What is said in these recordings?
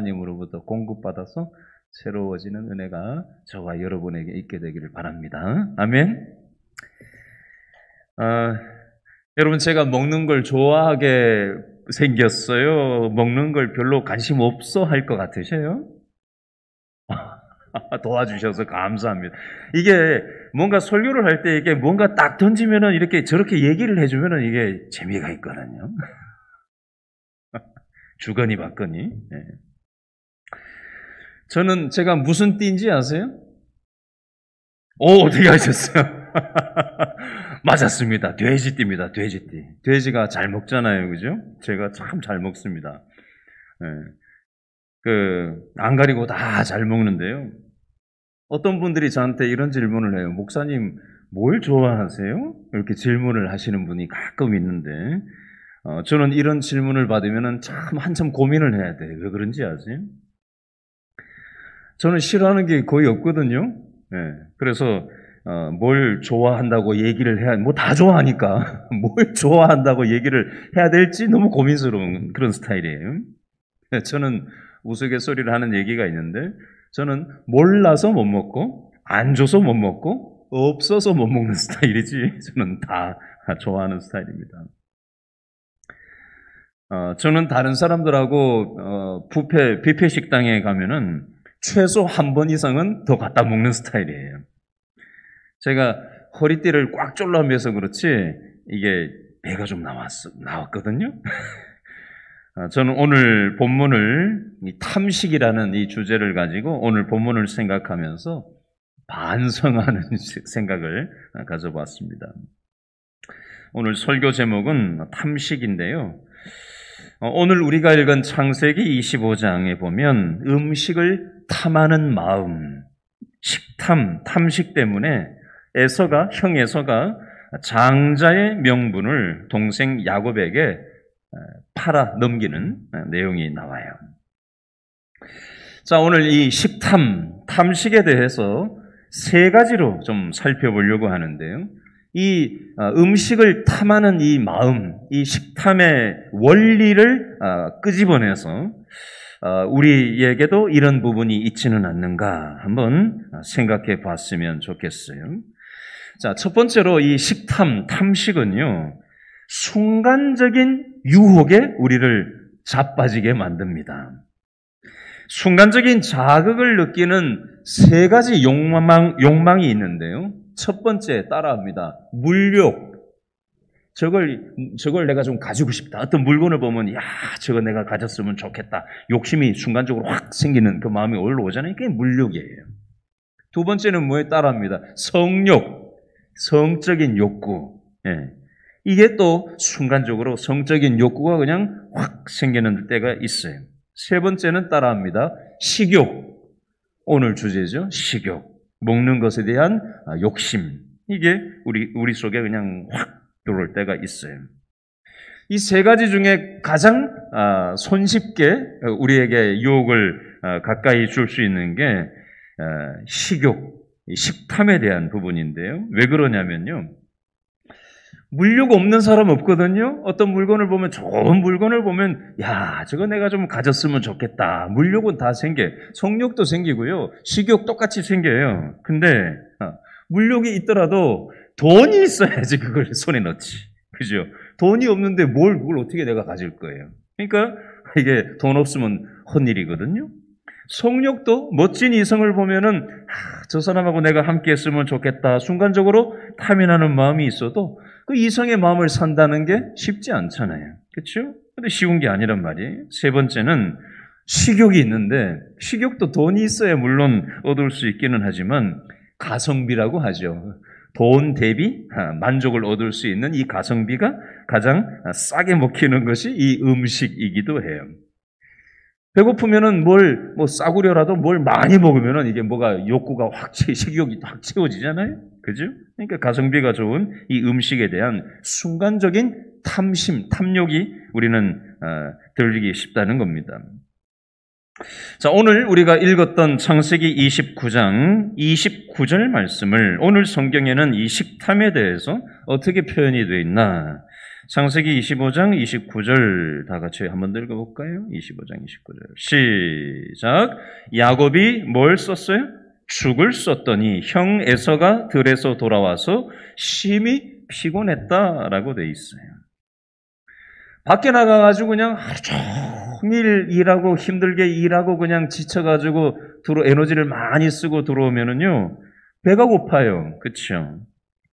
하나님으로부터 공급받아서 새로워지는 은혜가 저와 여러분에게 있게 되기를 바랍니다. 아멘. 여러분, 제가 먹는 걸 좋아하게 생겼어요? 먹는 걸 별로 관심 없어 할 것 같으세요? 도와주셔서 감사합니다. 이게 뭔가 설교를 할 때 이게 뭔가 딱 던지면은 이렇게 저렇게 얘기를 해주면은 이게 재미가 있거든요. 주거니 받거니. 네. 저는 제가 무슨 띠인지 아세요? 어떻게 하셨어요? 맞았습니다. 돼지띠입니다. 돼지띠. 돼지가 잘 먹잖아요, 그죠? 제가 참 잘 먹습니다. 안 가리고 다 잘 먹는데요. 어떤 분들이 저한테 이런 질문을 해요. 목사님, 뭘 좋아하세요? 이렇게 질문을 하시는 분이 가끔 있는데, 저는 이런 질문을 받으면 참 한참 고민을 해야 돼요. 왜 그런지 아세요? 저는 싫어하는 게 거의 없거든요. 그래서 뭘 좋아한다고 얘기를 해야, 뭐 다 좋아하니까 뭘 좋아한다고 얘기를 해야 될지 너무 고민스러운 그런 스타일이에요. 저는 우스갯소리를 하는 얘기가 있는데, 저는 몰라서 못 먹고 안 줘서 못 먹고 없어서 못 먹는 스타일이지, 저는 다 좋아하는 스타일입니다. 저는 다른 사람들하고 뷔페 식당에 가면은 최소 한 번 이상은 더 갖다 먹는 스타일이에요. 제가 허리띠를 꽉 졸라매서 그렇지 이게 배가 좀 나왔거든요. 저는 오늘 본문을 탐식이라는 이 주제를 가지고 오늘 본문을 생각하면서 반성하는 생각을 가져봤습니다. 오늘 설교 제목은 탐식인데요. 오늘 우리가 읽은 창세기 25장에 보면 음식을 탐하는 마음, 식탐, 탐식 때문에 형 에서가 장자의 명분을 동생 야곱에게 팔아 넘기는 내용이 나와요. 자, 오늘 이 탐식에 대해서 세 가지로 좀 살펴보려고 하는데요. 이 음식을 탐하는 이 마음, 이 식탐의 원리를 끄집어내서 우리에게도 이런 부분이 있지는 않는가 한번 생각해 봤으면 좋겠어요. 자, 첫 번째로 이 탐식은요, 순간적인 유혹에 우리를 자빠지게 만듭니다. 순간적인 자극을 느끼는 세 가지 욕망이 있는데요. 첫 번째 따라합니다. 물욕. 저걸 내가 좀 가지고 싶다. 어떤 물건을 보면, 저거 내가 가졌으면 좋겠다. 욕심이 순간적으로 확 생기는 그 마음이 올라오잖아요. 그게 물욕이에요. 두 번째는 뭐에 따라합니다. 성욕. 성적인 욕구. 이게 또 순간적으로 성적인 욕구가 그냥 확 생기는 때가 있어요. 세 번째는 따라합니다. 식욕. 오늘 주제죠. 식욕. 먹는 것에 대한 욕심. 이게 우리 속에 그냥 확 들어올 때가 있어요. 이 세 가지 중에 가장 손쉽게 우리에게 유혹을 가까이 줄 수 있는 게 식욕, 식탐에 대한 부분인데요. 왜 그러냐면요. 물욕 없는 사람 없거든요. 어떤 물건을 보면, 좋은 물건을 보면, 저거 내가 좀 가졌으면 좋겠다. 물욕은 다 생겨. 성욕도 생기고요. 식욕 똑같이 생겨요. 근데 물욕이 있더라도 돈이 있어야지 그걸 손에 넣지. 그죠? 돈이 없는데 그걸 어떻게 내가 가질 거예요. 그러니까 이게 돈 없으면 헛일이거든요. 성욕도 멋진 이성을 보면은 저 사람하고 내가 함께 했으면 좋겠다. 순간적으로 탐이 나는 마음이 있어도 그 이성의 마음을 산다는 게 쉽지 않잖아요. 그렇죠? 근데 쉬운 게 아니란 말이에요. 세 번째는 식욕이 있는데, 식욕도 돈이 있어야 물론 얻을 수 있기는 하지만 가성비라고 하죠. 돈 대비 만족을 얻을 수 있는 이 가성비가 가장 싸게 먹히는 것이 이 음식이기도 해요. 배고프면은 싸구려라도 뭘 많이 먹으면은 이게 욕구가 식욕이 확 채워지잖아요? 그죠? 그러니까 가성비가 좋은 이 음식에 대한 순간적인 탐욕이 우리는 들리기 쉽다는 겁니다. 자, 오늘 우리가 읽었던 창세기 29장 29절 말씀을 오늘 성경에는 이 식탐에 대해서 어떻게 표현이 되어 있나? 창세기 25장 29절 다 같이 한번 더 읽어볼까요? 25장 29절 시작. 야곱이 뭘 썼어요? 죽을 썼더니 형 에서가 들에서 돌아와서 심히 피곤했다라고 돼 있어요. 밖에 나가가지고 그냥 하루 종일 일하고 힘들게 일하고 그냥 지쳐가지고 에너지를 많이 쓰고 들어오면은요 배가 고파요. 그렇죠?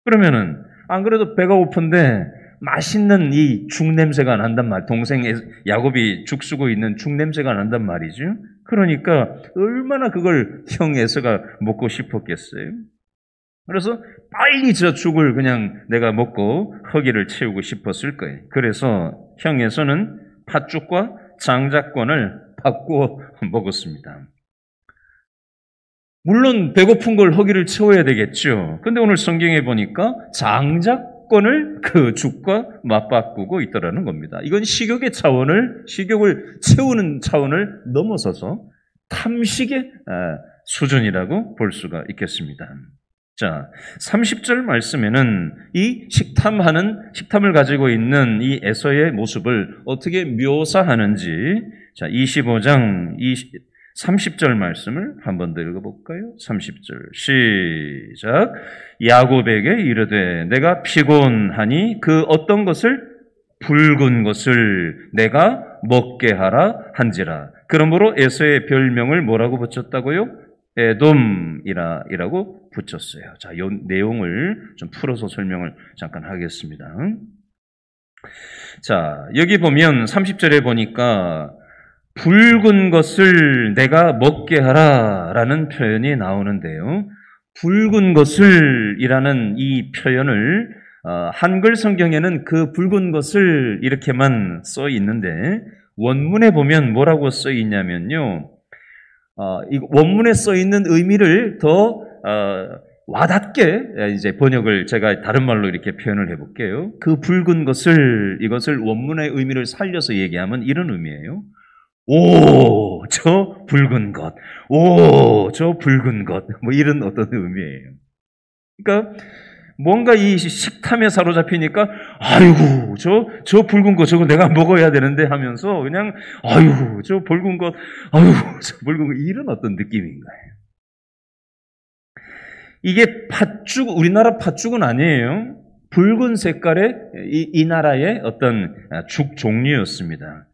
그러면은 안 그래도 배가 고픈데 맛있는 이 죽 냄새가 난단 말. 동생 야곱이 죽 쓰고 있는 죽 냄새가 난단 말이죠. 그러니까 얼마나 그걸 형 에서가 먹고 싶었겠어요. 그래서 빨리 저 죽을 그냥 내가 먹고 허기를 채우고 싶었을 거예요. 그래서 형 에서는 팥죽과 장작권을 바꾸어 먹었습니다. 물론 배고픈 걸 허기를 채워야 되겠죠. 근데 오늘 성경에 보니까 장작권을 그 죽과 맞바꾸고 있더라는 겁니다. 이건 식욕을 채우는 차원을 넘어서서 탐식의 수준이라고 볼 수가 있겠습니다. 자, 30절 말씀에는 이 식탐을 가지고 있는 이 에서의 모습을 어떻게 묘사하는지, 자, 25장 30절 말씀을 한 번 더 읽어볼까요? 30절 시작. 야곱에게 이르되 내가 피곤하니 그 어떤 것을 붉은 것을 내가 먹게 하라 한지라. 그러므로 에서의 별명을 뭐라고 붙였다고요? 에돔이라고 붙였어요. 자, 이 내용을 좀 풀어서 설명을 잠깐 하겠습니다. 자, 여기 보면 30절에 보니까 붉은 것을 내가 먹게 하라라는 표현이 나오는데요. 붉은 것을 이라는 이 표현을 한글 성경에는 그 붉은 것을 이렇게만 써 있는데 원문에 보면 뭐라고 써 있냐면요. 이 원문에 써 있는 의미를 더 와닿게 이제 번역을 제가 다른 말로 이렇게 표현을 해볼게요. 그 붉은 것을 이것을 원문의 의미를 살려서 얘기하면 이런 의미예요. 오, 저 붉은 것. 오, 저 붉은 것. 뭐 이런 어떤 의미예요. 그러니까 뭔가 이 식탐에 사로잡히니까 아이고, 저 붉은 거 저거 내가 먹어야 되는데 하면서 그냥 아이고, 저 붉은 것. 아이고, 저 붉은 것. 이런 어떤 느낌인 거예요. 이게 팥죽, 우리나라 팥죽은 아니에요. 붉은 색깔의 이 나라의 어떤 죽 종류였습니다.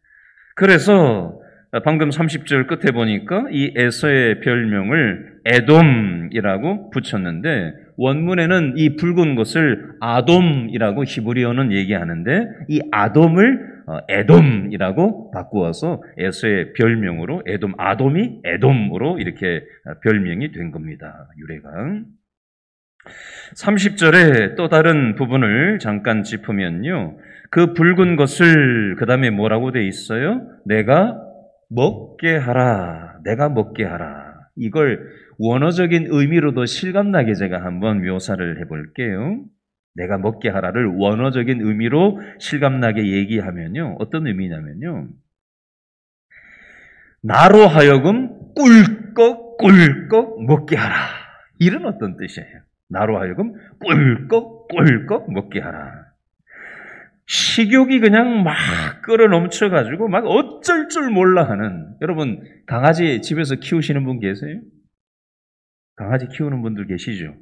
그래서 방금 30절 끝에 보니까 이 에서의 별명을 에돔이라고 붙였는데 원문에는 이 붉은 것을 아돔이라고 히브리어는 얘기하는데 이 아돔을 에돔이라고 바꾸어서 에서의 별명으로 아돔이 에돔으로 이렇게 별명이 된 겁니다. 유래가. 30절에 또 다른 부분을 잠깐 짚으면요. 그 붉은 것을 그 다음에 뭐라고 돼 있어요? 내가 먹게 하라. 내가 먹게 하라. 이걸 원어적인 의미로도 실감나게 제가 한번 묘사를 해볼게요. 내가 먹게 하라를 원어적인 의미로 실감나게 얘기하면요. 어떤 의미냐면요. 나로 하여금 꿀꺽 먹게 하라. 이런 어떤 뜻이에요. 나로 하여금 꿀꺽 먹게 하라. 식욕이 그냥 막 끌어 넘쳐가지고 막 어쩔 줄 몰라 하는. 여러분, 강아지 집에서 키우시는 분 계세요? 강아지 키우는 분들 계시죠?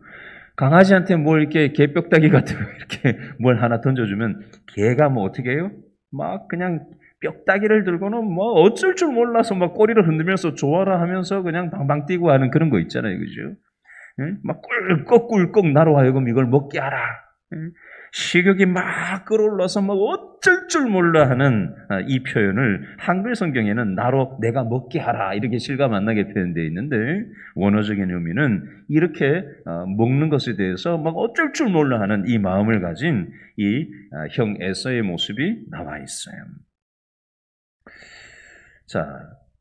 강아지한테 뭘 이렇게 개뼈다귀 같은 거 이렇게 뭘 하나 던져주면 개가 뭐 어떻게 해요? 막 그냥 뼈다귀를 들고는 뭐 어쩔 줄 몰라서 막 꼬리를 흔들면서 좋아라 하면서 그냥 방방 뛰고 하는 그런 거 있잖아요. 그죠? 막 꿀꺽 나로 하여금 이걸 먹게 하라. 식욕이 막 끌어올라서 막 어쩔 줄 몰라 하는 이 표현을 한글 성경에는 나로 내가 먹게 하라 이렇게 실감 안 나게 표현되어 있는데 원어적인 의미는 이렇게 먹는 것에 대해서 막 어쩔 줄 몰라 하는 이 마음을 가진 이 형 에서의 모습이 나와 있어요. 자,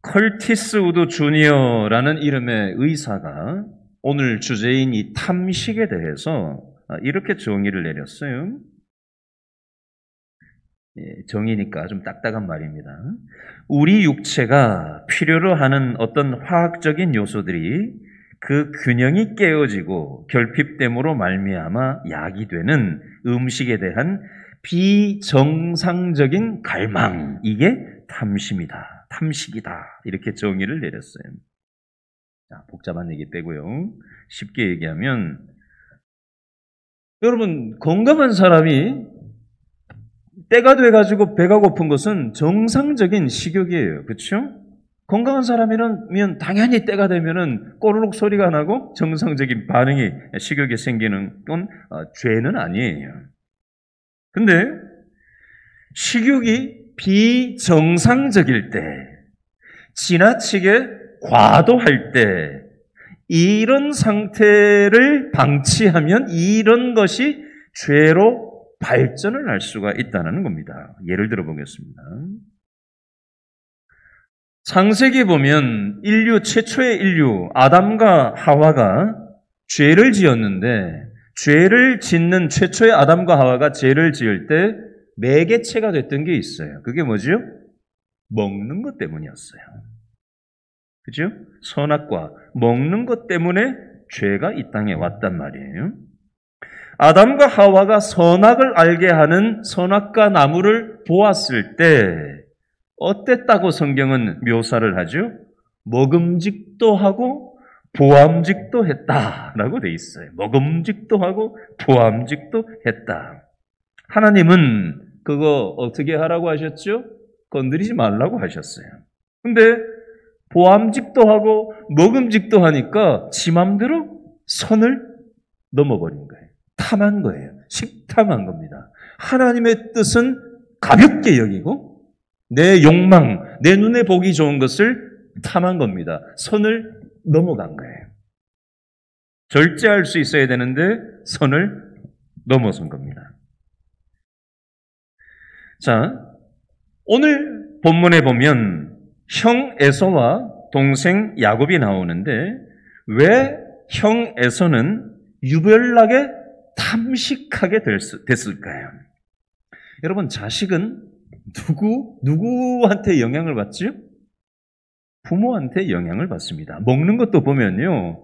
커티스 우드 주니어라는 이름의 의사가 오늘 주제인 이 탐식에 대해서 이렇게 정의를 내렸어요. 정의니까 좀 딱딱한 말입니다. 우리 육체가 필요로 하는 어떤 화학적인 요소들이 그 균형이 깨어지고 결핍됨으로 말미암아 약이 되는 음식에 대한 비정상적인 갈망, 이게 탐심이다, 탐식이다, 이렇게 정의를 내렸어요. 자, 복잡한 얘기 빼고요. 쉽게 얘기하면, 여러분, 건강한 사람이 때가 돼가지고 배가 고픈 것은 정상적인 식욕이에요. 그렇죠? 건강한 사람이면 당연히 때가 되면은 꼬르륵 소리가 나고 정상적인 반응이 식욕에 생기는 건 죄는 아니에요. 근데 식욕이 비정상적일 때, 지나치게 과도할 때, 이런 상태를 방치하면 이런 것이 죄로 발전을 할 수가 있다는 겁니다. 예를 들어 보겠습니다. 창세기 보면 최초의 인류 아담과 하와가 죄를 지었는데, 죄를 짓는 최초의 아담과 하와가 죄를 지을 때 매개체가 됐던 게 있어요. 그게 뭐죠? 먹는 것 때문이었어요. 그죠? 선악과 먹는 것 때문에 죄가 이 땅에 왔단 말이에요. 아담과 하와가 선악을 알게 하는 선악과 나무를 보았을 때 어땠다고 성경은 묘사를 하죠? 먹음직도 하고 보암직도 했다라고 돼 있어요. 먹음직도 하고 보암직도 했다. 하나님은 그거 어떻게 하라고 하셨죠? 건드리지 말라고 하셨어요. 근데 보암직도 하고 먹음직도 하니까 지 맘대로 선을 넘어버린 거예요. 탐한 거예요. 식탐한 겁니다. 하나님의 뜻은 가볍게 여기고 내 욕망, 내 눈에 보기 좋은 것을 탐한 겁니다. 선을 넘어간 거예요. 절제할 수 있어야 되는데 선을 넘어선 겁니다. 자, 오늘 본문에 보면 형 에서와 동생 야곱이 나오는데 왜 형 에서는 유별나게 탐식하게 됐을까요? 여러분, 자식은 누구한테 영향을 받죠? 부모한테 영향을 받습니다. 먹는 것도 보면요,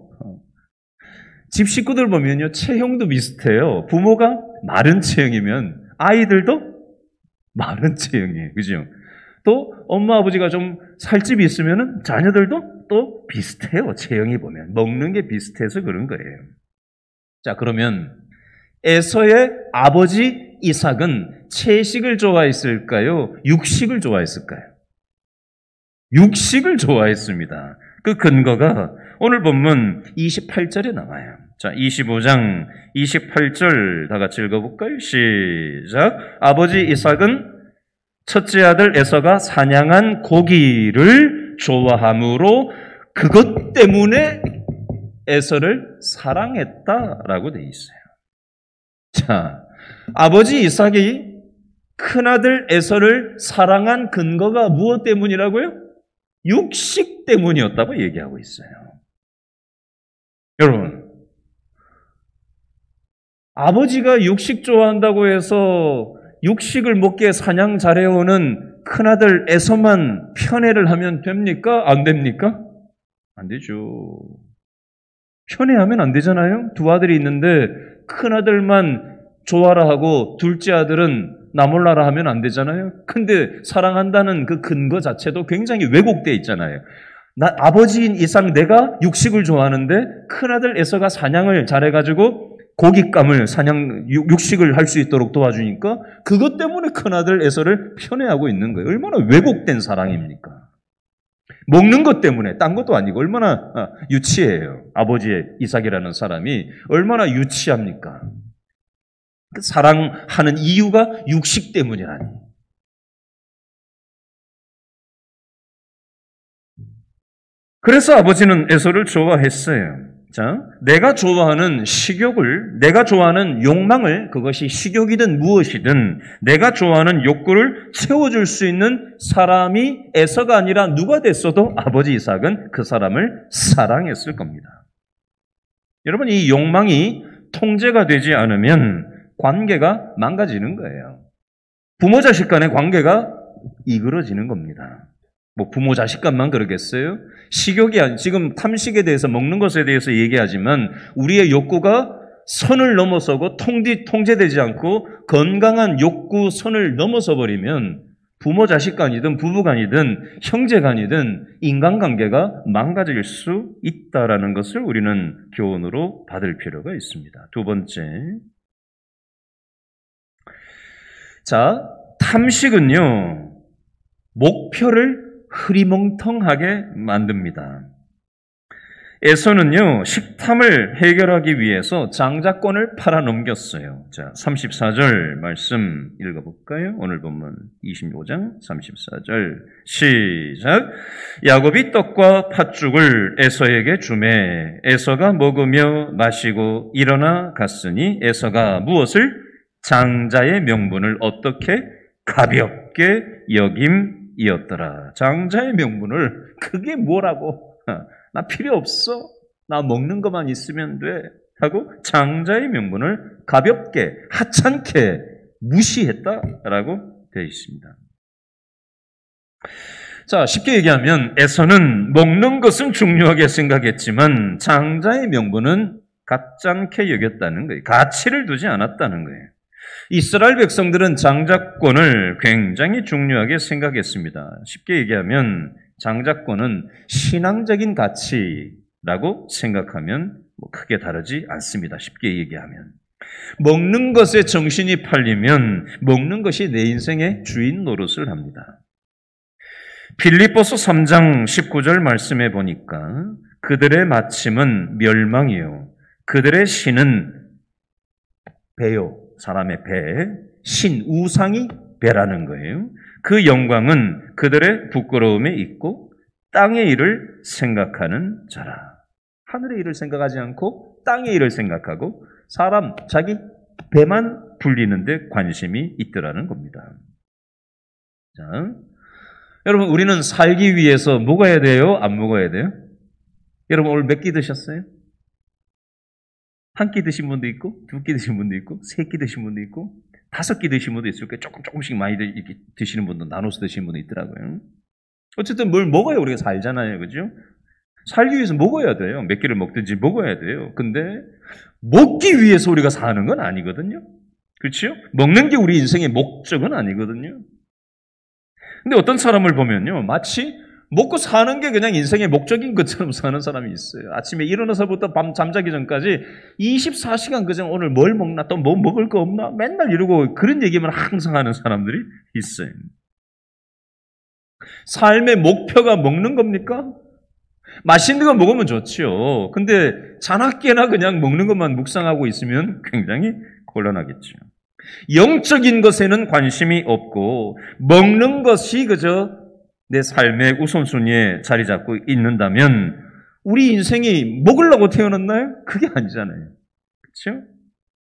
집 식구들 보면요, 체형도 비슷해요. 부모가 마른 체형이면 아이들도 마른 체형이에요. 그죠? 또 엄마 아버지가 좀 살집이 있으면 자녀들도 또 비슷해요. 체형이 보면. 먹는 게 비슷해서 그런 거예요. 자, 그러면 에서의 아버지 이삭은 채식을 좋아했을까요? 육식을 좋아했을까요? 육식을 좋아했습니다. 그 근거가 오늘 본문 28절에 나와요. 자, 25장 28절 다 같이 읽어볼까요? 시작. 아버지 이삭은 첫째 아들 에서가 사냥한 고기를 좋아함으로 그것 때문에 에서를 사랑했다라고 돼 있어요. 자, 아버지 이삭이 큰아들 에서를 사랑한 근거가 무엇 때문이라고요? 육식 때문이었다고 얘기하고 있어요. 여러분, 아버지가 육식 좋아한다고 해서 육식을 먹게 사냥 잘해오는 큰아들 에서만 편애를 하면 됩니까? 안 됩니까? 안 되죠. 편애하면 안 되잖아요. 두 아들이 있는데 큰아들만 좋아라 하고 둘째 아들은 나 몰라라 하면 안 되잖아요. 근데 사랑한다는 그 근거 자체도 굉장히 왜곡되어 있잖아요. 아버지인 이삭 내가 육식을 좋아하는데 큰아들 에서가 사냥을 잘해가지고 고깃감을 육식을 할 수 있도록 도와주니까 그것 때문에 큰아들 에서를 편애하고 있는 거예요. 얼마나 왜곡된 사랑입니까? 먹는 것 때문에, 딴 것도 아니고 얼마나 유치해요. 아버지의 이삭이라는 사람이 얼마나 유치합니까? 사랑하는 이유가 육식 때문이라니. 그래서 아버지는 에서를 좋아했어요. 자, 내가 좋아하는 식욕을, 내가 좋아하는 욕망을, 그것이 식욕이든 무엇이든 내가 좋아하는 욕구를 채워줄 수 있는 사람이 에서가 아니라 누가 됐어도 아버지 이삭은 그 사람을 사랑했을 겁니다. 여러분, 이 욕망이 통제가 되지 않으면 관계가 망가지는 거예요. 부모 자식 간의 관계가 이그러지는 겁니다. 뭐 부모 자식 간만 그러겠어요? 식욕이 지금 탐식에 대해서 먹는 것에 대해서 얘기하지만 우리의 욕구가 선을 넘어서고 통제되지 않고 건강한 욕구 선을 넘어서 버리면 부모 자식 간이든 부부 간이든 형제 간이든 인간관계가 망가질 수 있다라는 것을 우리는 교훈으로 받을 필요가 있습니다. 두 번째, 자, 탐식은요, 목표를 흐리멍텅하게 만듭니다. 에서는요, 식탐을 해결하기 위해서 장자권을 팔아넘겼어요. 자, 34절 말씀 읽어볼까요? 오늘 본문 25장 34절 시작. 야곱이 떡과 팥죽을 에서에게 주매 에서가 먹으며 마시고 일어나 갔으니 에서가 무엇을? 장자의 명분을 어떻게? 가볍게 여김이었더라. 장자의 명분을 그게 뭐라고? 나 필요 없어. 나 먹는 것만 있으면 돼. 하고 장자의 명분을 가볍게, 하찮게 무시했다라고 되어 있습니다. 자, 쉽게 얘기하면 에서는 먹는 것은 중요하게 생각했지만 장자의 명분은 가짠게 여겼다는 거예요. 가치를 두지 않았다는 거예요. 이스라엘 백성들은 장자권을 굉장히 중요하게 생각했습니다. 쉽게 얘기하면 장자권은 신앙적인 가치라고 생각하면 크게 다르지 않습니다. 쉽게 얘기하면. 먹는 것에 정신이 팔리면 먹는 것이 내 인생의 주인 노릇을 합니다. 빌립보서 3장 19절 말씀해 보니까 그들의 마침은 멸망이요. 그들의 신은 배요. 사람의 배. 신, 우상이 배라는 거예요. 그 영광은 그들의 부끄러움에 있고 땅의 일을 생각하는 자라. 하늘의 일을 생각하지 않고 땅의 일을 생각하고 사람, 자기 배만 불리는 데 관심이 있더라는 겁니다. 자, 여러분 우리는 살기 위해서 먹어야 돼요? 안 먹어야 돼요? 여러분 오늘 몇 끼 드셨어요? 한 끼 드신 분도 있고, 두 끼 드신 분도 있고, 세 끼 드신 분도 있고, 5끼 드신 분도 있을 거예요. 조금씩 많이 이렇게 드시는 분도 나눠서 드시는 분도 있더라고요. 어쨌든 뭘 먹어야 우리가 살잖아요. 그죠? 살기 위해서 먹어야 돼요. 몇 끼를 먹든지 먹어야 돼요. 근데 먹기 위해서 우리가 사는 건 아니거든요. 그렇죠? 먹는 게 우리 인생의 목적은 아니거든요. 근데 어떤 사람을 보면요. 마치 먹고 사는 게 그냥 인생의 목적인 것처럼 사는 사람이 있어요. 아침에 일어나서부터 밤 잠자기 전까지 24시간 그냥 오늘 뭘 먹나 또 뭐 먹을 거 없나 맨날 이러고 그런 얘기만 항상 하는 사람들이 있어요. 삶의 목표가 먹는 겁니까? 맛있는 거 먹으면 좋죠. 근데 자나깨나 그냥 먹는 것만 묵상하고 있으면 굉장히 곤란하겠죠. 영적인 것에는 관심이 없고 먹는 것이 그저 내 삶의 우선순위에 자리 잡고 있는다면 우리 인생이 먹으려고 태어났나요? 그게 아니잖아요. 그렇죠?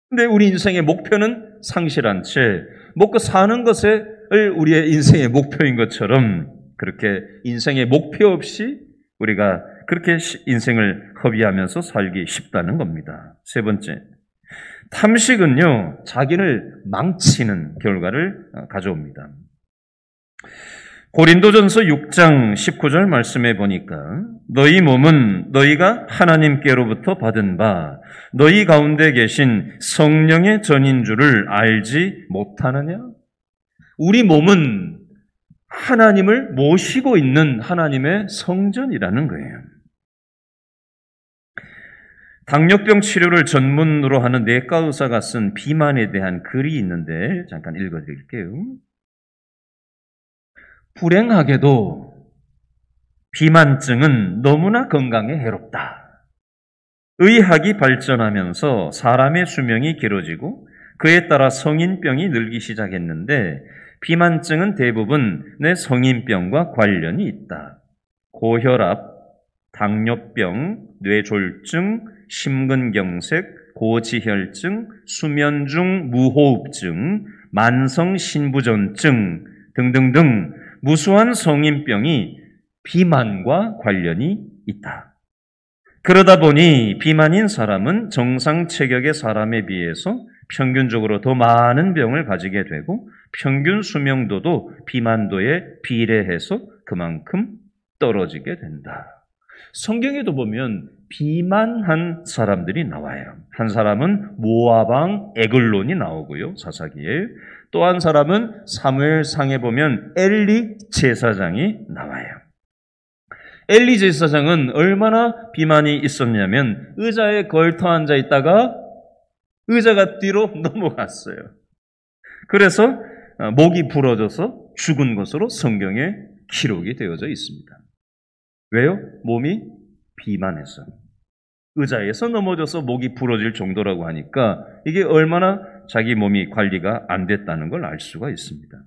근데 우리 인생의 목표는 상실한 채 먹고 사는 것을 우리의 인생의 목표인 것처럼 그렇게 인생의 목표 없이 우리가 그렇게 인생을 허비하면서 살기 쉽다는 겁니다. 세 번째, 탐식은요, 자기를 망치는 결과를 가져옵니다. 고린도전서 6장 19절 말씀해 보니까 너희 몸은 너희가 하나님께로부터 받은 바 너희 가운데 계신 성령의 전인 줄을 알지 못하느냐? 우리 몸은 하나님을 모시고 있는 하나님의 성전이라는 거예요. 당뇨병 치료를 전문으로 하는 내과 의사가 쓴 비만에 대한 글이 있는데 잠깐 읽어드릴게요. 불행하게도 비만증은 너무나 건강에 해롭다. 의학이 발전하면서 사람의 수명이 길어지고 그에 따라 성인병이 늘기 시작했는데 비만증은 대부분 내 성인병과 관련이 있다. 고혈압, 당뇨병, 뇌졸중, 심근경색, 고지혈증, 수면중 무호흡증, 만성신부전증 등등등 무수한 성인병이 비만과 관련이 있다. 그러다 보니 비만인 사람은 정상 체격의 사람에 비해서 평균적으로 더 많은 병을 가지게 되고 평균 수명도도 비만도에 비례해서 그만큼 떨어지게 된다. 성경에도 보면 비만한 사람들이 나와요. 한 사람은 모압 왕 에글론이 나오고요. 사사기에. 또 한 사람은 사무엘상에 보면 엘리 제사장이 나와요. 엘리 제사장은 얼마나 비만이 있었냐면 의자에 걸터 앉아 있다가 의자가 뒤로 넘어갔어요. 그래서 목이 부러져서 죽은 것으로 성경에 기록이 되어져 있습니다. 왜요? 몸이 비만해서. 의자에서 넘어져서 목이 부러질 정도라고 하니까 이게 얼마나 자기 몸이 관리가 안 됐다는 걸 알 수가 있습니다.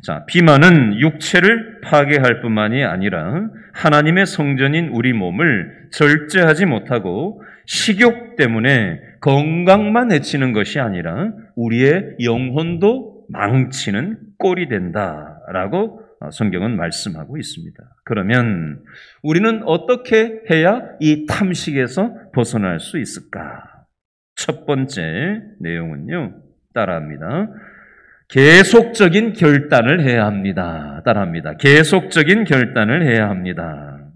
자, 비만은 육체를 파괴할 뿐만이 아니라 하나님의 성전인 우리 몸을 절제하지 못하고 식욕 때문에 건강만 해치는 것이 아니라 우리의 영혼도 망치는 꼴이 된다라고 성경은 말씀하고 있습니다. 그러면 우리는 어떻게 해야 이 탐식에서 벗어날 수 있을까? 첫 번째 내용은요, 따라합니다. 계속적인 결단을 해야 합니다. 따라합니다. 계속적인 결단을 해야 합니다.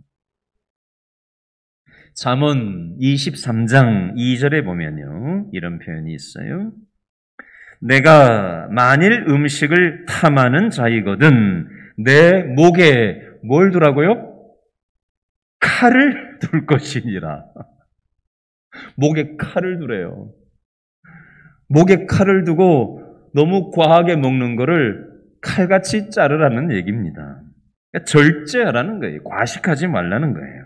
잠언 23장 2절에 보면요, 이런 표현이 있어요. 내가 만일 음식을 탐하는 자이거든 내 목에 뭘 두라고요? 칼을 둘 것이니라. 목에 칼을 두래요. 목에 칼을 두고 너무 과하게 먹는 거를 칼같이 자르라는 얘기입니다. 그러니까 절제하라는 거예요. 과식하지 말라는 거예요.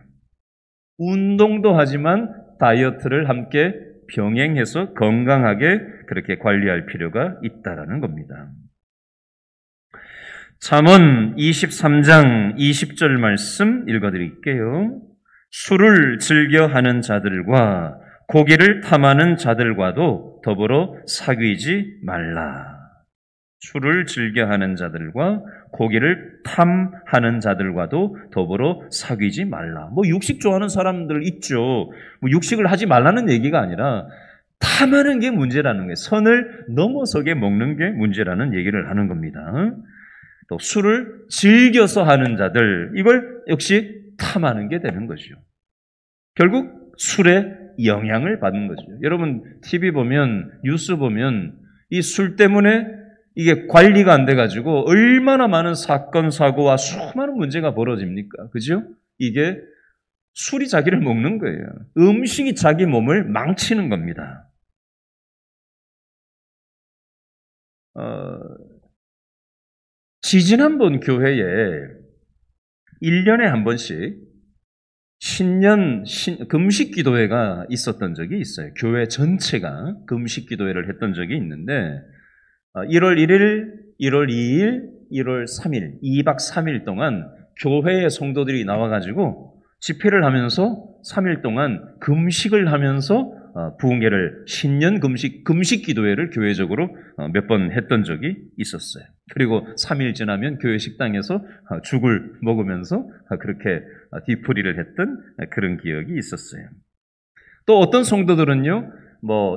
운동도 하지만 다이어트를 함께 병행해서 건강하게 그렇게 관리할 필요가 있다라는 겁니다. 잠언 23장 20절 말씀 읽어드릴게요. 술을 즐겨 하는 자들과 고기를 탐하는 자들과도 더불어 사귀지 말라. 술을 즐겨 하는 자들과 고기를 탐하는 자들과도 더불어 사귀지 말라. 육식 좋아하는 사람들 있죠. 육식을 하지 말라는 얘기가 아니라 탐하는 게 문제라는 거예요. 선을 넘어서게 먹는 게 문제라는 얘기를 하는 겁니다. 또 술을 즐겨서 하는 자들, 이걸 역시 탐하는 게 되는 거죠. 결국 술에 영향을 받는 거죠. 여러분 TV 보면, 뉴스 보면 이 술 때문에 이게 관리가 안 돼가지고 얼마나 많은 사건, 사고와 수많은 문제가 벌어집니까? 그죠? 이게 술이 자기를 먹는 거예요. 음식이 자기 몸을 망치는 겁니다. 지지난번 교회에 1년에 한 번씩 신년 금식 기도회가 있었던 적이 있어요. 교회 전체가 금식 기도회를 했던 적이 있는데 1월 1일, 1월 2일, 1월 3일, 2박 3일 동안 교회의 성도들이 나와가지고 집회를 하면서 3일 동안 금식을 하면서 부흥회를 신년 금식 기도회를 교회적으로 몇 번 했던 적이 있었어요. 그리고 3일 지나면 교회 식당에서 죽을 먹으면서 그렇게 뒤풀이를 했던 그런 기억이 있었어요. 또 어떤 성도들은요,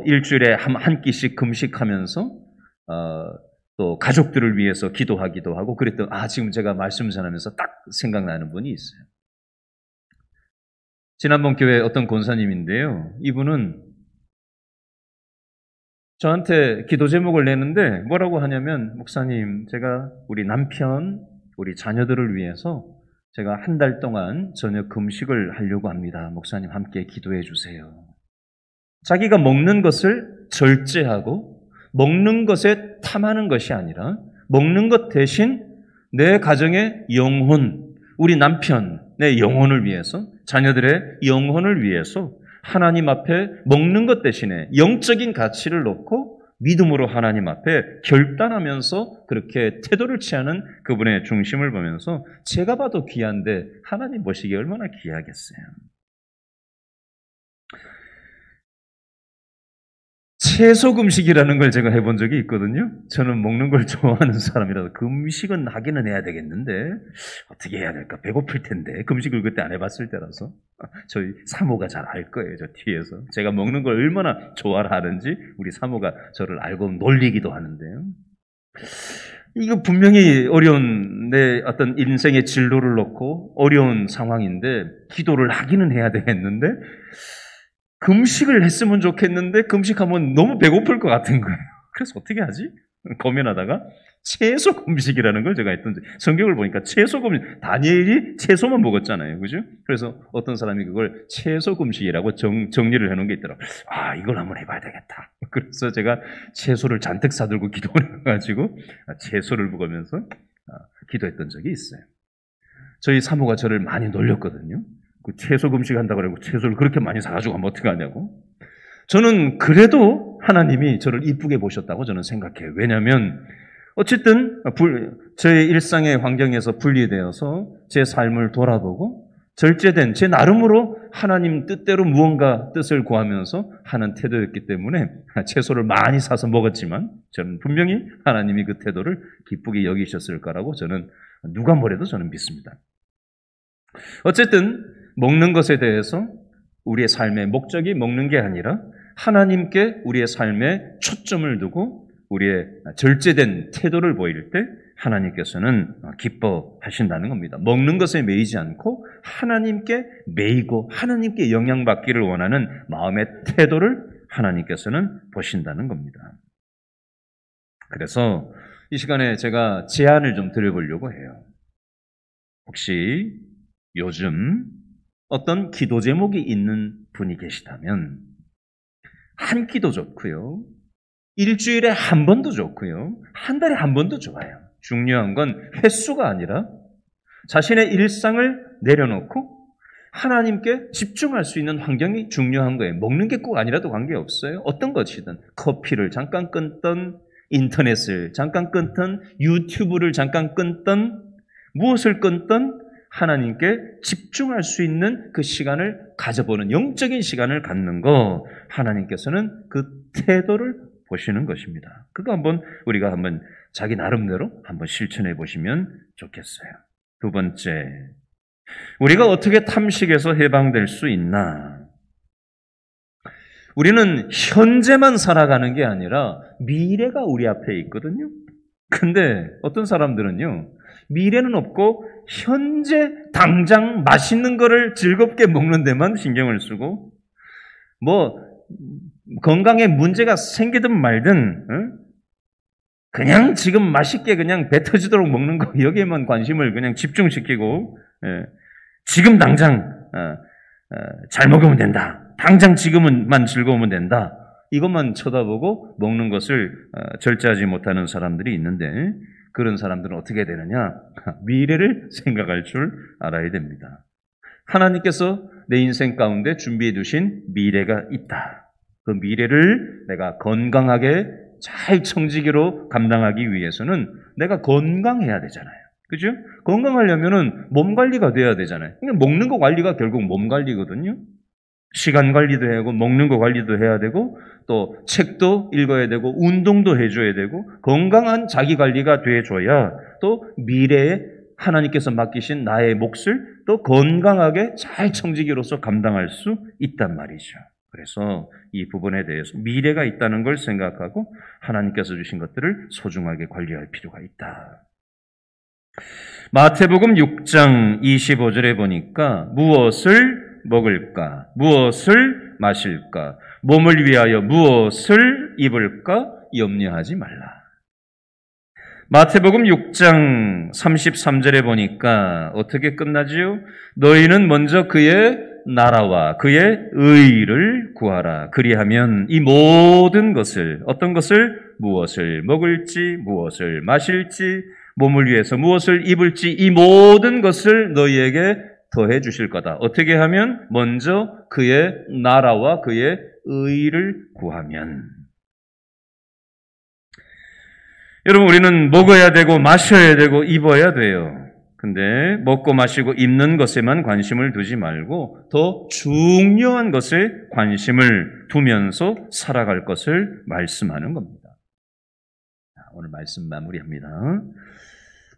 일주일에 한 끼씩 금식하면서 또 가족들을 위해서 기도하기도 하고 그랬던, 지금 제가 말씀 전하면서 딱 생각나는 분이 있어요. 지난번 교회 어떤 권사님인데요. 이분은 저한테 기도 제목을 내는데 뭐라고 하냐면, 목사님, 제가 우리 남편, 우리 자녀들을 위해서 제가 한 달 동안 저녁 금식을 하려고 합니다. 목사님 함께 기도해 주세요. 자기가 먹는 것을 절제하고 먹는 것에 탐하는 것이 아니라 먹는 것 대신 내 가정의 영혼, 우리 남편의 영혼을 위해서, 자녀들의 영혼을 위해서 하나님 앞에 먹는 것 대신에 영적인 가치를 놓고 믿음으로 하나님 앞에 결단하면서 그렇게 태도를 취하는 그분의 중심을 보면서 제가 봐도 귀한데 하나님 보시기에 얼마나 귀하겠어요. 채소 금식이라는 걸 제가 해본 적이 있거든요. 저는 먹는 걸 좋아하는 사람이라서 금식은 하기는 해야 되겠는데 어떻게 해야 될까? 배고플 텐데. 금식을 그때 안 해봤을 때라서. 저희 사모가 잘 알 거예요. 저 뒤에서. 제가 먹는 걸 얼마나 좋아하는지 우리 사모가 저를 알고 놀리기도 하는데요. 이거 분명히 어려운 내 어떤 인생의 진로를 놓고 어려운 상황인데 기도를 하기는 해야 되겠는데 금식을 했으면 좋겠는데 금식하면 너무 배고플 것 같은 거예요. 그래서 어떻게 하지? 고민하다가 채소 금식이라는 걸 제가 했던 성경을 보니까 채소 금식, 다니엘이 채소만 먹었잖아요. 그죠? 그래서 어떤 사람이 그걸 채소 금식이라고 정리를 해놓은 게 있더라고요. 아, 이걸 한번 해봐야 되겠다. 그래서 제가 채소를 잔뜩 사들고 기도를 해가지고 채소를 먹으면서 기도했던 적이 있어요. 저희 사모가 저를 많이 놀렸거든요. 그 채소 금식 한다고 그러고 채소를 그렇게 많이 사가지고 하면 어떡하냐고. 저는 그래도 하나님이 저를 이쁘게 보셨다고 저는 생각해요. 왜냐하면 어쨌든 제 일상의 환경에서 분리되어서 제 삶을 돌아보고 절제된 제 나름으로 하나님 뜻대로 무언가 뜻을 구하면서 하는 태도였기 때문에 채소를 많이 사서 먹었지만 저는 분명히 하나님이 그 태도를 기쁘게 여기셨을 거라고 저는 누가 뭐래도 저는 믿습니다. 어쨌든 먹는 것에 대해서 우리의 삶의 목적이 먹는 게 아니라 하나님께 우리의 삶에 초점을 두고 우리의 절제된 태도를 보일 때 하나님께서는 기뻐하신다는 겁니다. 먹는 것에 매이지 않고 하나님께 매이고 하나님께 영향받기를 원하는 마음의 태도를 하나님께서는 보신다는 겁니다. 그래서 이 시간에 제가 제안을 좀 드려보려고 해요. 혹시 요즘 어떤 기도 제목이 있는 분이 계시다면 한 끼도 좋고요. 일주일에 한 번도 좋고요. 한 달에 한 번도 좋아요. 중요한 건 횟수가 아니라 자신의 일상을 내려놓고 하나님께 집중할 수 있는 환경이 중요한 거예요. 먹는 게 꼭 아니라도 관계없어요. 어떤 것이든 커피를 잠깐 끊던 인터넷을 잠깐 끊던 유튜브를 잠깐 끊던 무엇을 끊던 하나님께 집중할 수 있는 그 시간을 가져보는 영적인 시간을 갖는 거 하나님께서는 그 태도를 보시는 것입니다. 그거 우리가 한번 자기 나름대로 한번 실천해 보시면 좋겠어요. 두 번째, 우리가 어떻게 탐식에서 해방될 수 있나? 우리는 현재만 살아가는 게 아니라 미래가 우리 앞에 있거든요. 근데 어떤 사람들은요, 미래는 없고 현재 당장 맛있는 거를 즐겁게 먹는 데만 신경을 쓰고 건강에 문제가 생기든 말든 그냥 지금 맛있게 그냥 배 터지도록 먹는 거 여기에만 관심을 그냥 집중시키고 지금 당장 잘 먹으면 된다. 당장 지금만 즐거우면 된다. 이것만 쳐다보고 먹는 것을 절제하지 못하는 사람들이 있는데 그런 사람들은 어떻게 되느냐? 미래를 생각할 줄 알아야 됩니다. 하나님께서 내 인생 가운데 준비해 두신 미래가 있다. 그 미래를 내가 건강하게 잘 청지기로 감당하기 위해서는 내가 건강해야 되잖아요. 그죠? 건강하려면은 몸 관리가 돼야 되잖아요. 그러니까 먹는 거 관리가 결국 몸 관리거든요. 시간 관리도 해야 하고 먹는 거 관리도 해야 되고 또 책도 읽어야 되고 운동도 해줘야 되고 건강한 자기 관리가 돼줘야 또 미래에 하나님께서 맡기신 나의 몫을 또 건강하게 잘 청지기로서 감당할 수 있단 말이죠. 그래서 이 부분에 대해서 미래가 있다는 걸 생각하고 하나님께서 주신 것들을 소중하게 관리할 필요가 있다. 마태복음 6장 25절에 보니까 무엇을 먹을까? 무엇을 마실까? 몸을 위하여 무엇을 입을까? 염려하지 말라. 마태복음 6장 33절에 보니까 어떻게 끝나지요? 너희는 먼저 그의 나라와 그의 의를 구하라. 그리하면 이 모든 것을, 어떤 것을, 무엇을 먹을지, 무엇을 마실지, 몸을 위해서 무엇을 입을지 이 모든 것을 너희에게 더해 주실 거다. 어떻게 하면? 먼저 그의 나라와 그의 의를 구하면. 여러분, 우리는 먹어야 되고 마셔야 되고 입어야 돼요. 근데 먹고 마시고 입는 것에만 관심을 두지 말고 더 중요한 것에 관심을 두면서 살아갈 것을 말씀하는 겁니다. 오늘 말씀 마무리합니다.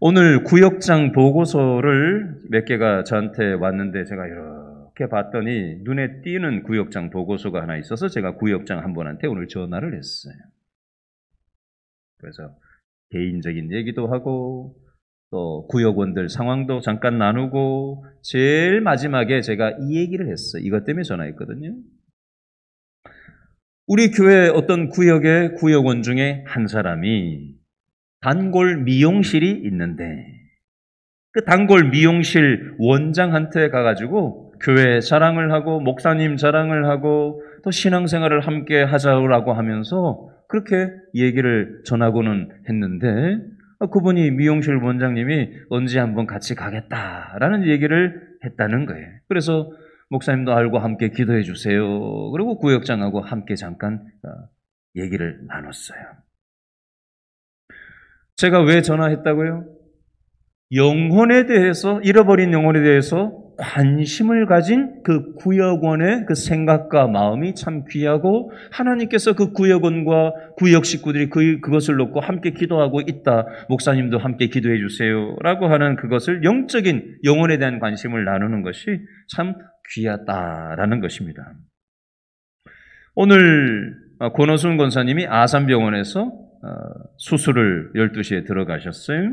오늘 구역장 보고서를 몇 개가 저한테 왔는데 제가 이렇게 봤더니 눈에 띄는 구역장 보고서가 하나 있어서 제가 구역장 한 분한테 오늘 전화를 했어요. 그래서 개인적인 얘기도 하고 또 구역원들 상황도 잠깐 나누고 제일 마지막에 제가 이 얘기를 했어요. 이것 때문에 전화했거든요. 우리 교회 어떤 구역의 구역원 중에 한 사람이 단골 미용실이 있는데 그 단골 미용실 원장한테 가가지고 교회 자랑을 하고 목사님 자랑을 하고 또 신앙생활을 함께 하자고 하면서 그렇게 얘기를 전하고는 했는데 그분이 미용실 원장님이 언제 한번 같이 가겠다라는 얘기를 했다는 거예요. 그래서 목사님도 알고 함께 기도해 주세요. 그리고 구역장하고 함께 잠깐 얘기를 나눴어요. 제가 왜 전화했다고요? 영혼에 대해서, 잃어버린 영혼에 대해서 관심을 가진 그 구역원의 그 생각과 마음이 참 귀하고 하나님께서 그 구역원과 구역 식구들이 그것을 놓고 함께 기도하고 있다. 목사님도 함께 기도해 주세요. 라고 하는 그것을 영적인 영혼에 대한 관심을 나누는 것이 참 귀하다라는 것입니다. 오늘 권호순 권사님이 아산병원에서 수술을 12시에 들어가셨어요.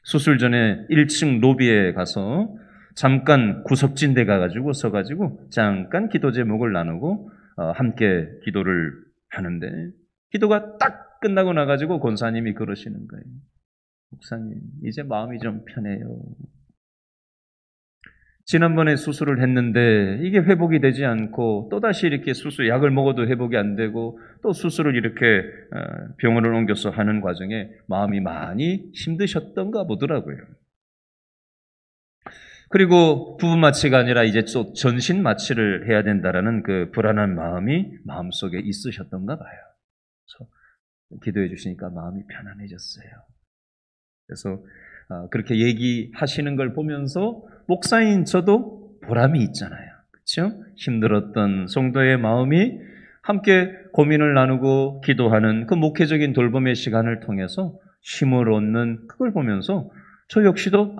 수술 전에 1층 로비에 가서 잠깐 구석진 데 가가지고 서가지고 잠깐 기도 제목을 나누고 함께 기도를 하는데 기도가 딱 끝나고 나가지고 권사님이 그러시는 거예요. 목사님, 이제 마음이 좀 편해요. 지난번에 수술을 했는데 이게 회복이 되지 않고 또다시 이렇게 약을 먹어도 회복이 안 되고 또 수술을 이렇게 병원을 옮겨서 하는 과정에 마음이 많이 힘드셨던가 보더라고요. 그리고 부분 마취가 아니라 이제 또 전신 마취를 해야 된다라는 그 불안한 마음이 마음속에 있으셨던가 봐요. 그래서 기도해 주시니까 마음이 편안해졌어요. 그래서 그렇게 얘기하시는 걸 보면서 목사인 저도 보람이 있잖아요. 그렇죠? 힘들었던 성도의 마음이 함께 고민을 나누고 기도하는 그 목회적인 돌봄의 시간을 통해서 힘을 얻는 그걸 보면서 저 역시도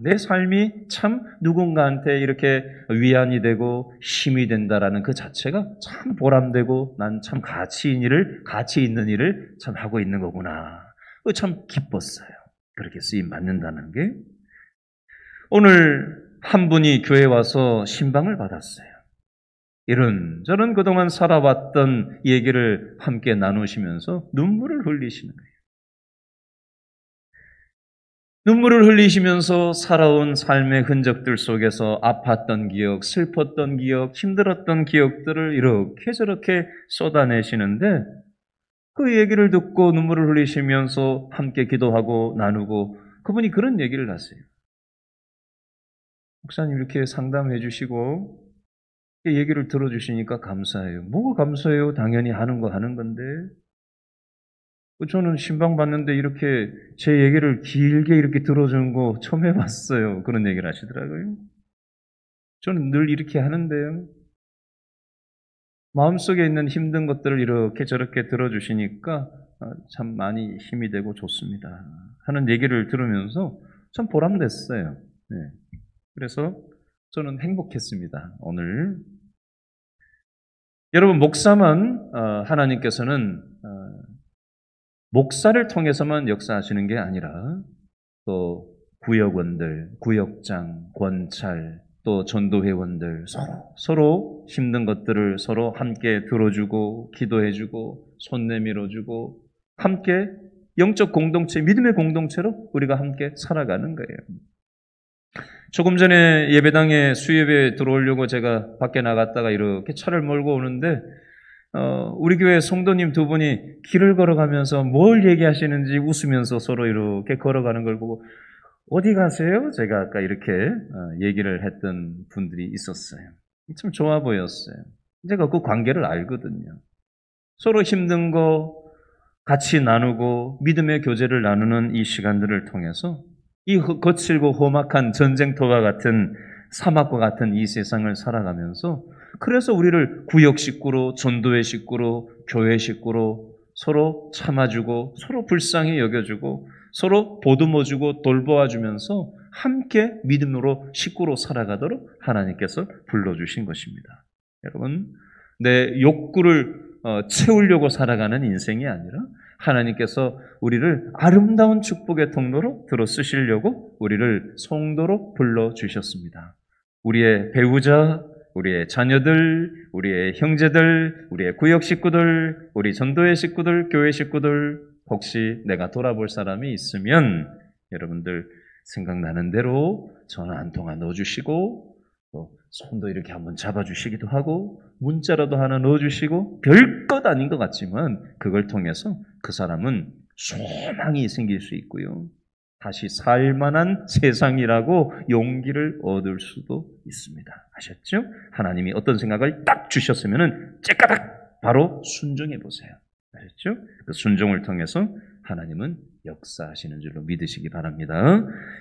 내 삶이 참 누군가한테 이렇게 위안이 되고 힘이 된다라는 그 자체가 참 보람되고 난 참 가치 있는 일을 참 하고 있는 거구나. 참 기뻤어요. 그렇게 쓰임 받는다는 게. 오늘 한 분이 교회에 와서 신방을 받았어요. 이런저런 그동안 살아왔던 얘기를 함께 나누시면서 눈물을 흘리시는 거예요. 눈물을 흘리시면서 살아온 삶의 흔적들 속에서 아팠던 기억, 슬펐던 기억, 힘들었던 기억들을 이렇게 저렇게 쏟아내시는데 그 얘기를 듣고 눈물을 흘리시면서 함께 기도하고 나누고 그분이 그런 얘기를 하세요. 목사님 이렇게 상담해 주시고 얘기를 들어주시니까 감사해요. 뭐가 감사해요? 당연히 하는 거 하는 건데. 저는 신방 받는데 이렇게 제 얘기를 길게 이렇게 들어주는 거 처음 해봤어요. 그런 얘기를 하시더라고요. 저는 늘 이렇게 하는데요. 마음속에 있는 힘든 것들을 이렇게 저렇게 들어주시니까 참 많이 힘이 되고 좋습니다. 하는 얘기를 들으면서 참 보람됐어요. 네. 그래서 저는 행복했습니다. 오늘. 여러분, 목사만 하나님께서는 목사를 통해서만 역사하시는 게 아니라 또 구역원들, 구역장, 권찰, 또 전도회원들 서로 힘든 것들을 서로 함께 들어주고 기도해주고 손 내밀어주고 함께 영적 공동체, 믿음의 공동체로 우리가 함께 살아가는 거예요. 조금 전에 예배당에 수예배 들어오려고 제가 밖에 나갔다가 이렇게 차를 몰고 오는데 우리 교회 성도님 두 분이 길을 걸어가면서 뭘 얘기하시는지 웃으면서 서로 이렇게 걸어가는 걸 보고 어디 가세요? 제가 아까 이렇게 얘기를 했던 분들이 있었어요. 참 좋아 보였어요. 제가 그 관계를 알거든요. 서로 힘든 거 같이 나누고 믿음의 교제를 나누는 이 시간들을 통해서 이 거칠고 험악한 전쟁터와 같은 사막과 같은 이 세상을 살아가면서 그래서 우리를 구역 식구로, 전도회 식구로, 교회 식구로 서로 참아주고 서로 불쌍히 여겨주고 서로 보듬어주고 돌보아주면서 함께 믿음으로 식구로 살아가도록 하나님께서 불러주신 것입니다. 여러분, 내 욕구를 채우려고 살아가는 인생이 아니라 하나님께서 우리를 아름다운 축복의 통로로 들어 쓰시려고 우리를 성도로 불러주셨습니다. 우리의 배우자, 우리의 자녀들, 우리의 형제들, 우리의 구역 식구들, 우리 전도회 식구들, 교회 식구들, 혹시 내가 돌아볼 사람이 있으면 여러분들 생각나는 대로 전화 한 통화 넣어주시고 또 손도 이렇게 한번 잡아주시기도 하고 문자라도 하나 넣어주시고 별것 아닌 것 같지만 그걸 통해서 그 사람은 소망이 생길 수 있고요. 다시 살만한 세상이라고 용기를 얻을 수도 있습니다. 아셨죠? 하나님이 어떤 생각을 딱 주셨으면은 째까닥 바로 순종해 보세요. 아셨죠? 그 순종을 통해서 하나님은 역사하시는 줄로 믿으시기 바랍니다.